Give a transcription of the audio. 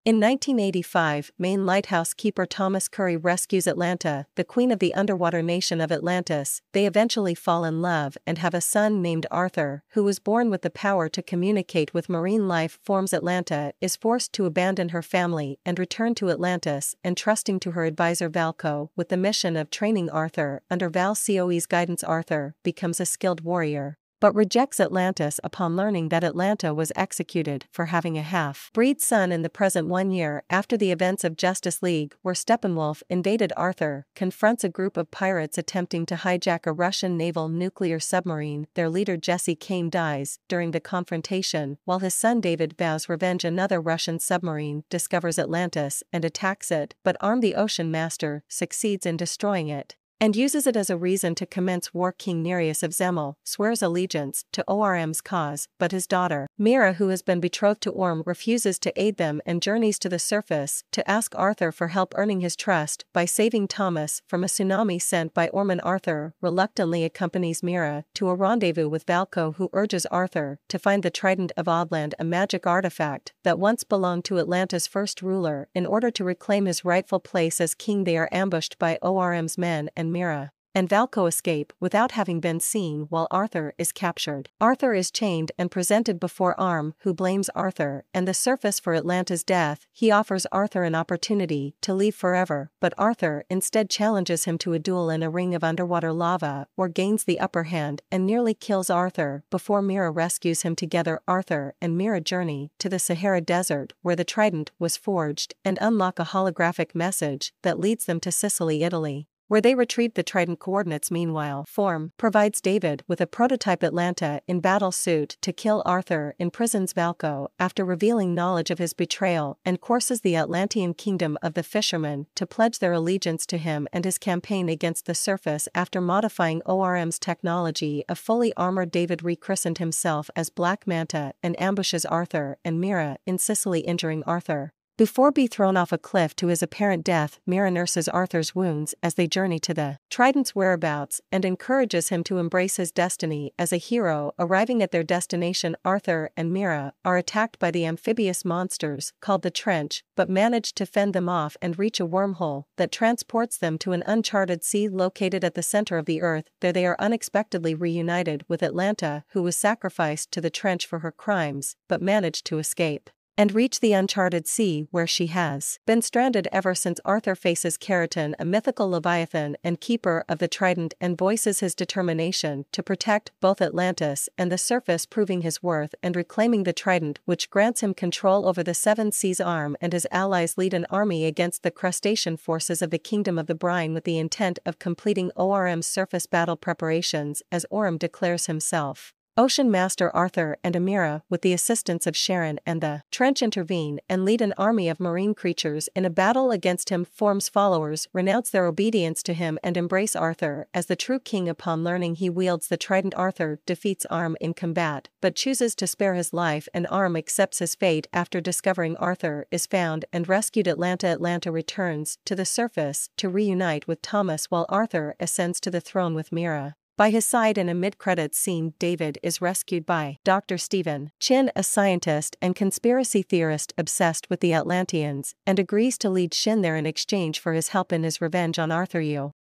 In 1985, Maine lighthouse keeper Thomas Curry rescues Atlanta, the queen of the underwater nation of Atlantis. They eventually fall in love and have a son named Arthur, who was born with the power to communicate with marine life forms. Atlanta is forced to abandon her family and return to Atlantis, entrusting to her advisor Valco with the mission of training Arthur. Under Valco's guidance, Arthur becomes a skilled warrior, but rejects Atlantis upon learning that Atlanta was executed for having a half-breed son. In the present 1 year after the events of Justice League, where Steppenwolf invaded, Arthur confronts a group of pirates attempting to hijack a Russian naval nuclear submarine. Their leader Jesse Kane dies during the confrontation, while his son David vows revenge. Another Russian submarine discovers Atlantis and attacks it, but armed the Ocean Master succeeds in destroying it and uses it as a reason to commence war. King Nereus of Zemel swears allegiance to Orm's cause, but his daughter, Mira, who has been betrothed to Orm, refuses to aid them and journeys to the surface to ask Arthur for help, earning his trust by saving Thomas from a tsunami sent by Orm. Arthur reluctantly accompanies Mira to a rendezvous with Valco, who urges Arthur to find the Trident of Odland, a magic artifact that once belonged to Atlanta's first ruler, in order to reclaim his rightful place as king. They are ambushed by Orm's men, and Mira and Valco escape without having been seen while Arthur is captured. Arthur is chained and presented before Orm, who blames Arthur and the surface for Atlanta's death. He offers Arthur an opportunity to leave forever, but Arthur instead challenges him to a duel in a ring of underwater lava, or gains the upper hand and nearly kills Arthur before Mira rescues him. Together, Arthur and Mira journey to the Sahara Desert, where the Trident was forged, and unlock a holographic message that leads them to Sicily, Italy, where they retrieve the Trident coordinates. Meanwhile, Form provides David with a prototype Atlanta in battle suit to kill Arthur, imprisons Valco after revealing knowledge of his betrayal, and courses the Atlantean kingdom of the fishermen to pledge their allegiance to him and his campaign against the surface. After modifying Orm's technology, a fully armored David rechristened himself as Black Manta and ambushes Arthur and Mira in Sicily, injuring Arthur before being thrown off a cliff to his apparent death. Mira nurses Arthur's wounds as they journey to the Trident's whereabouts and encourages him to embrace his destiny as a hero. Arriving at their destination, Arthur and Mira are attacked by the amphibious monsters called the Trench, but manage to fend them off and reach a wormhole that transports them to an uncharted sea located at the center of the earth. There they are unexpectedly reunited with Atlanta, who was sacrificed to the Trench for her crimes, but managed to escape and reach the uncharted sea, where she has been stranded ever since. Arthur faces Keratin, a mythical leviathan and keeper of the Trident, and voices his determination to protect both Atlantis and the surface, proving his worth and reclaiming the Trident, which grants him control over the Seven Seas. Arm and his allies lead an army against the crustacean forces of the Kingdom of the Brine with the intent of completing Orm's surface battle preparations, as Orm declares himself Ocean Master. Arthur and Amira, with the assistance of Sharon and the Trench, intervene and lead an army of marine creatures in a battle against him. Form's followers renounce their obedience to him and embrace Arthur as the true king. Upon learning he wields the Trident, Arthur defeats Arm in combat, but chooses to spare his life, and Arm accepts his fate after discovering Arthur is found and rescued. Atlanta returns to the surface to reunite with Thomas, while Arthur ascends to the throne with Mira by his side. In a mid-credits scene, David is rescued by Dr. Stephen Chin, a scientist and conspiracy theorist obsessed with the Atlanteans, and agrees to lead Shin there in exchange for his help in his revenge on Arthur.